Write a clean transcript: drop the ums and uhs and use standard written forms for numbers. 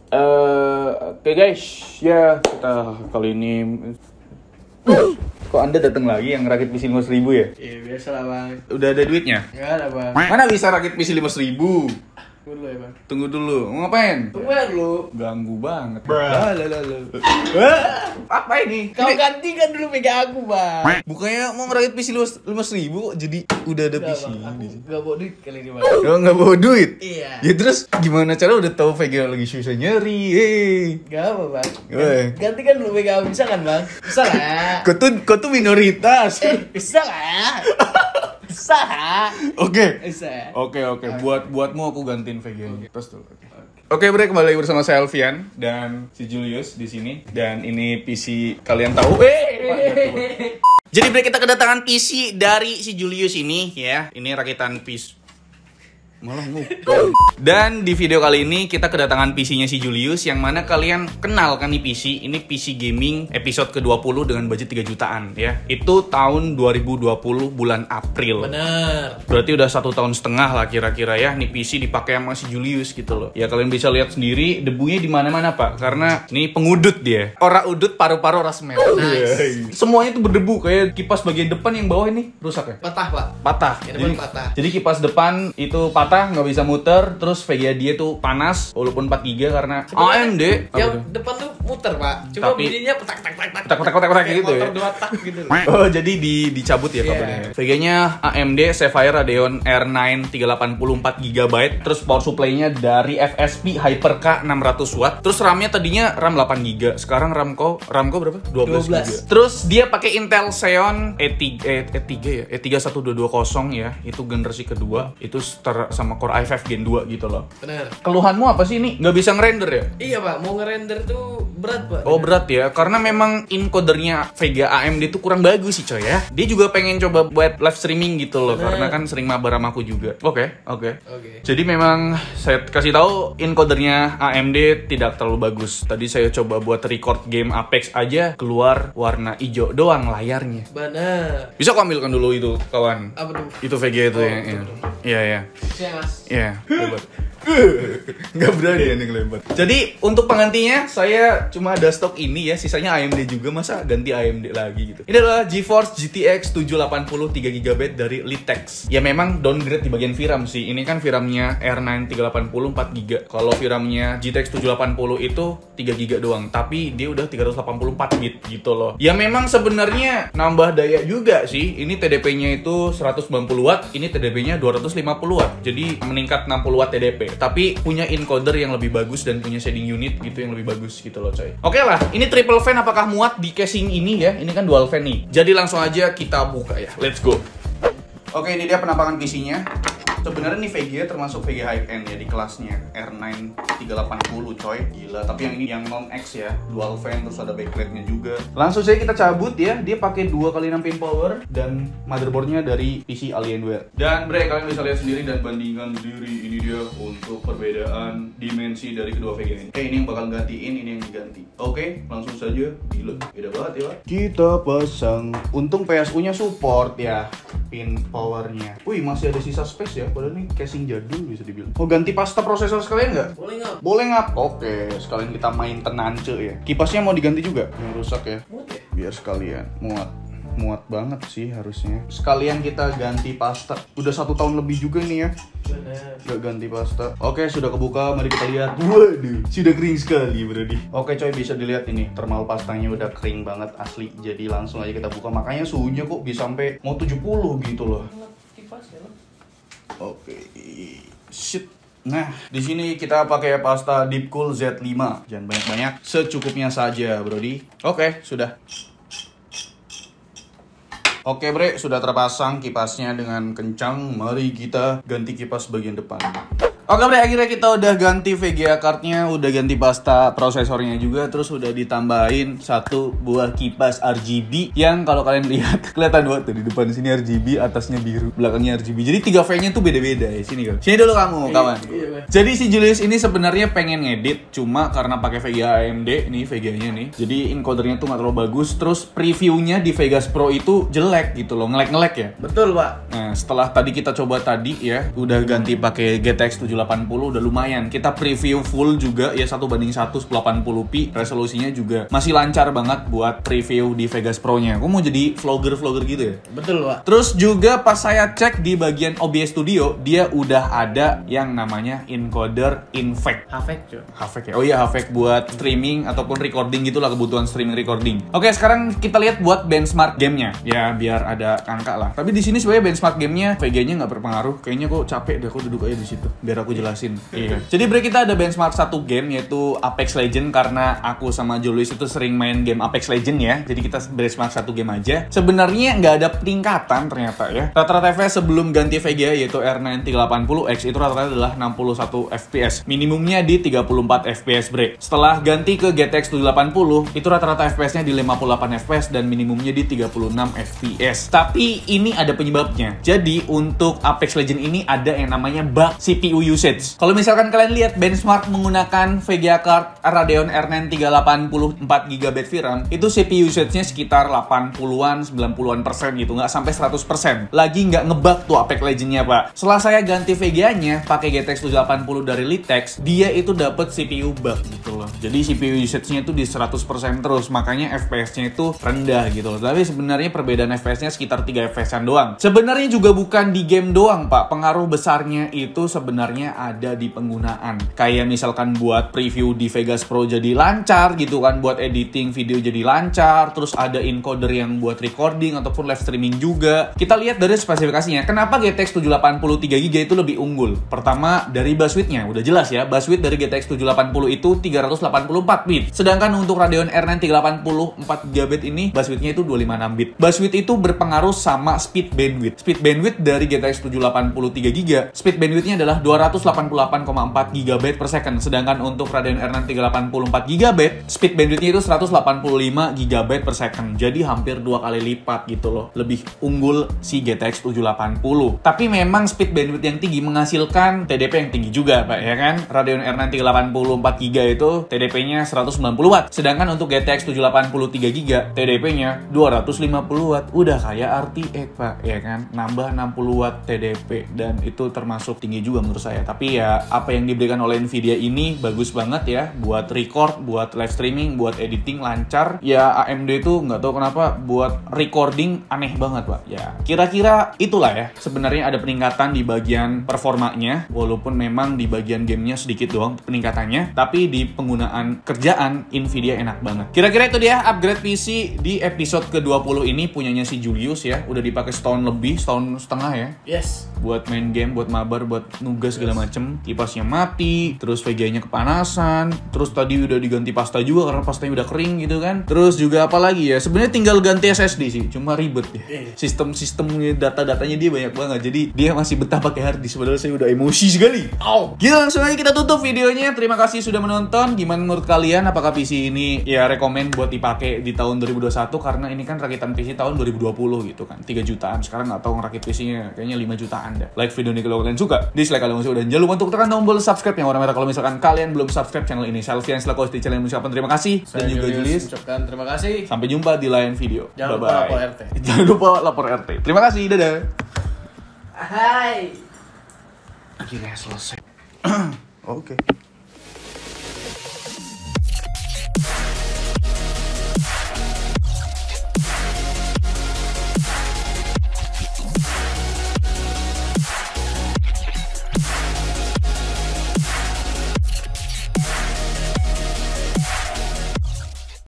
Oke guys, ya kita kali ini kok Anda datang lagi yang rakit PC 5.000 ya? Iya biasa lah bang. Udah ada duitnya? Nggak ada bang. Mana bisa rakit PC 5.000? Tunggu dulu ya bang. Tunggu dulu, mau ngapain? Tunggu ya dulu. Ganggu banget. Lalalala. Apa ini? Kau gantikan dulu pegang aku bang. Bukannya mau ngerakit PC 5.000 kok jadi udah ada Nggak, PC bang. Aku ini. nggak bawa duit kali ini bang. Lo nggak bawa duit? Iya. Ya terus gimana cara udah tahu Vega lagi susah nyari? Nggak apa bang. Woi. Gantikan dulu pegang aku bisa kan bang? Bisa lah. Kau tuh minoritas. Bisa lah. Bisa. Oke. Bisa. Oke. Buatmu aku gantiin Vega. Terus tuh. Oke, break kembali bersama saya Alfian dan si Julius di sini dan ini PC kalian tahu. Jadi break kita kedatangan PC dari si Julius ini ya. Ini rakitan PC. Malah ngumpul. Dan di video kali ini kita kedatangan PC-nya si Julius yang mana kalian kenal kan nih PC. Ini PC gaming episode ke-20 dengan budget 3 jutaan ya. Itu tahun 2020 bulan April. Bener. Berarti udah 1,5 tahun lah kira-kira ya. Nih PC dipakai sama si Julius gitu loh. Ya kalian bisa lihat sendiri debunya di mana-mana Pak. Karena ini pengudut dia. Ora udut paru-paru ora smell. Nice. Semuanya tuh berdebu kayak kipas bagian depan yang bawah ini rusak ya. Patah pak. Patah. Yang depan patah. Jadi kipas depan itu patah, nggak bisa muter. Terus VGA dia tuh panas, walaupun 43 karena AMD. Yang depan tuh muter pak. Cuma Tapi- bunyinya petak Petak gitu ya. Motor 2 tak gitu. Oh jadi dicabut ya kabelnya. VGA-nya AMD Sapphire Radeon R9 380 4GB. Terus power supply-nya dari FSP HyperK 600 watt. Terus RAM-nya tadinya RAM 8GB. Sekarang RAM kau berapa? 12GB. Terus dia pakai Intel Xeon E3 ya. E31220 ya. Itu generasi kedua. Itu sama Core i5 Gen 2 gitu loh. Bener. Keluhanmu apa sih ini? Nggak bisa ngerender ya? Iya pak, mau ngerender tuh berat pak. Oh berat ya, karena memang encodernya Vega AMD tuh kurang bagus sih coy ya. Dia juga pengen coba buat live streaming gitu loh, karena kan sering mabar sama aku juga. Oke. Jadi memang saya kasih tahu encodernya AMD tidak terlalu bagus. Tadi saya coba buat record game Apex aja keluar warna hijau doang layarnya. Bener. Bisa kau ambilkan dulu itu kawan. Apa tuh? Itu Vega itu ya. Iya. Siap mas. Iya, hebat. Nggak berani ya nih ngelempar. Jadi untuk penggantinya saya cuma ada stok ini ya, sisanya AMD juga, masa ganti AMD lagi gitu. Ini adalah GeForce GTX 780 3GB dari Litex. Ya memang downgrade di bagian VRAM sih. Ini kan VRAM-nya R9 380 4GB. Kalau VRAM-nya GTX 780 itu 3GB doang, tapi dia udah 384GB gitu loh. Ya memang sebenarnya nambah daya juga sih. Ini TDP-nya itu 190 watt, ini TDP-nya 250 watt. Jadi meningkat 60 watt TDP. Tapi punya encoder yang lebih bagus dan punya shading unit gitu yang lebih bagus gitu loh coy. Oke lah, ini triple fan apakah muat di casing ini ya? Ini kan dual fan nih. Jadi langsung aja kita buka ya. Let's go. Oke, ini dia penampakan PC-nya. Sebenarnya nih VGA termasuk VGA high end ya di kelasnya R9 380 coy. Gila, tapi yang ini yang non X ya, dual fan terus ada backlight-nya juga. Langsung saja kita cabut ya. Dia pakai 2x6 pin power dan motherboard-nya dari PC Alienware. Dan bre, kalian bisa lihat sendiri dan bandingkan sendiri. Ini dia untuk perbedaan dimensi dari kedua VGA ini. Oke, ini yang bakal gantiin, ini yang diganti. Oke, langsung saja. Gila, beda banget ya, Pak. Kita pasang. Untung PSU-nya support ya pin powernya. Wih, masih ada sisa space ya. Padahal ini casing jadul bisa dibilang. Mau ganti pasta prosesor sekalian nggak? Boleh nggak? Boleh ngap. Oke, sekalian kita main tenance ya. Kipasnya mau diganti juga? Yang rusak ya. Muat ya? Biar sekalian. Muat banget sih harusnya. Sekalian kita ganti pasta. Udah 1 tahun lebih juga nih ya. Bener. Gak ganti pasta. Oke, sudah kebuka. Mari kita lihat. Waduh, sudah kering sekali berarti. Oke coy, bisa dilihat ini. Thermal pastanya udah kering banget asli. Jadi langsung aja kita buka. Makanya suhunya kok bisa sampai mau 70 gitu loh. Kipas ya lo. Oke. Shit. Nah, di sini kita pakai pasta Deepcool Z5. Jangan banyak-banyak, secukupnya saja, Brody. Oke, sudah. Oke bre, sudah terpasang kipasnya dengan kencang. Mari kita ganti kipas bagian depan. Oke bre, akhirnya kita udah ganti VGA cardnya, udah ganti pasta prosesornya juga, terus udah ditambahin 1 buah kipas RGB yang kalau kalian lihat kelihatan banget tuh di depan sini RGB, atasnya biru, belakangnya RGB. Jadi 3 fan-nya tuh beda-beda ya. Sini dulu kamu, kawan. Iya boleh. Jadi si Julius ini sebenarnya pengen ngedit, cuma karena pakai Vega AMD, ini Vega-nya nih. Jadi encodernya tuh nggak terlalu bagus, terus previewnya di Vegas Pro itu jelek gitu loh, ngelek-ngelek ya. Betul, Pak. Nah, setelah tadi kita coba tadi ya, udah ganti pakai GTX 780 udah lumayan. Kita preview full juga ya 1:1 1080p, resolusinya juga masih lancar banget buat preview di Vegas Pro-nya. Aku mau jadi vlogger-vlogger gitu ya. Betul, Pak. Terus juga pas saya cek di bagian OBS Studio, dia udah ada yang namanya encoder Invec. Hafek, cuy. Havek ya? Oh iya, Havek buat streaming ataupun recording gitulah, kebutuhan streaming recording. Oke, sekarang kita lihat buat benchmark gamenya. Ya, biar ada angka lah. Tapi di sini sebenarnya benchmark gamenya, VG-nya nggak berpengaruh. Kayaknya kok capek deh, aku duduk aja di situ. Biar aku jelasin. Iya. Jadi break kita ada benchmark satu game, yaitu Apex Legends, karena aku sama Julius itu sering main game Apex Legends ya. Jadi kita benchmark satu game aja. Sebenarnya nggak ada peningkatan ternyata ya. Rata-rata FPS sebelum ganti VGA yaitu R9 380X itu rata-rata adalah 61 FPS. Minimumnya di 34 FPS break. Setelah ganti ke GTX 780 itu rata-rata FPS-nya di 58 FPS dan minimumnya di 36 FPS. Tapi ini ada penyebabnya. Jadi untuk Apex Legends ini ada yang namanya bug CPU usage. Kalau misalkan kalian lihat benchmark menggunakan VGA card Radeon R9 380 4GB VRAM, itu CPU usage-nya sekitar 80-an, 90-an persen gitu, nggak sampai 100%. Lagi nggak ngebug tuh Apex Legends-nya, Pak. Setelah saya ganti VGA-nya pakai GTX 780 dari Litex, dia itu dapat CPU bug gitu loh. Jadi CPU usage-nya itu di 100% terus, makanya FPS-nya itu rendah gitu loh. Tapi sebenarnya perbedaan FPS-nya sekitar 3 FPS-an doang. Sebenarnya juga bukan di game doang, Pak. Pengaruh besarnya itu sebenarnya ada di penggunaan. Kayak misalkan buat preview di Vegas Pro jadi lancar gitu kan, buat editing video jadi lancar, terus ada encoder yang buat recording ataupun live streaming juga. Kita lihat dari spesifikasinya. Kenapa GTX 780 3GB itu lebih unggul? Pertama, dari buswidth-nya. Udah jelas ya, buswidth dari GTX 780 itu 384 bit. Sedangkan untuk Radeon R9 380 4GB ini buswidth-nya itu 256 bit. Buswidth itu berpengaruh sama speed bandwidth. Speed bandwidth dari GTX 780 3GB, speed bandwidth-nya adalah 288,4 GB per second. Sedangkan untuk Radeon R9 380 4GB, speed bandwidth-nya itu 185 GB per second. Jadi hampir 2 kali lipat gitu loh. Lebih unggul si GTX 780. Tapi memang speed bandwidth yang tinggi menghasilkan TDP yang tinggi juga, Pak, ya kan? Radeon R9 380 4GB itu TDP-nya 190 watt. Sedangkan untuk GTX 780 3GB, TDP-nya 250 watt. Udah kayak RTX, Pak, ya kan? Nambah 60 watt TDP dan itu termasuk tinggi juga menurut saya. Tapi ya apa yang diberikan oleh Nvidia ini bagus banget ya, buat record, buat live streaming, buat editing lancar. Ya AMD itu nggak tahu kenapa buat recording aneh banget, Pak. Ya kira-kira itulah ya. Sebenarnya ada peningkatan di bagian performanya, walaupun memang di bagian gamenya sedikit doang peningkatannya, tapi di penggunaan kerjaan Nvidia enak banget. Kira-kira itu dia upgrade PC di episode ke-20 ini punyanya si Julius ya. Udah dipakai setahun lebih, setahun setengah ya. Yes. Buat main game, buat mabar, buat nugas segala macem. Kipasnya mati, terus VGA-nya kepanasan, terus tadi udah diganti pasta juga karena pastanya udah kering gitu kan. Terus juga apa lagi ya? Sebenarnya tinggal ganti SSD sih, cuma ribet ya. Sistem data-datanya dia banyak banget. Jadi dia masih betah pakai hard disk, padahal saya udah emosi sekali. Gitu, langsung aja kita tutup videonya. Terima kasih sudah menonton. Gimana menurut kalian? Apakah PC ini ya rekomen buat dipakai di tahun 2021? Karena ini kan rakitan PC tahun 2020 gitu kan, 3 jutaan. Sekarang nggak tahu ngerakit PC-nya, kayaknya 5 jutaan dah. Like video ini kalau kalian suka, dislike kalau nggak suka, dan jangan lupa untuk tekan tombol subscribe yang warna merah kalau misalkan kalian belum subscribe channel ini. Selvian selaku host di channel ini mengucapkan terima kasih. Saya Dan juga Julius ucapkan terima kasih. sampai jumpa di lain video. Jangan lupa Bye-bye. lapor RT. Jangan lupa lapor RT. Terima kasih, dadah. Hai. Akhirnya selesai. Oke.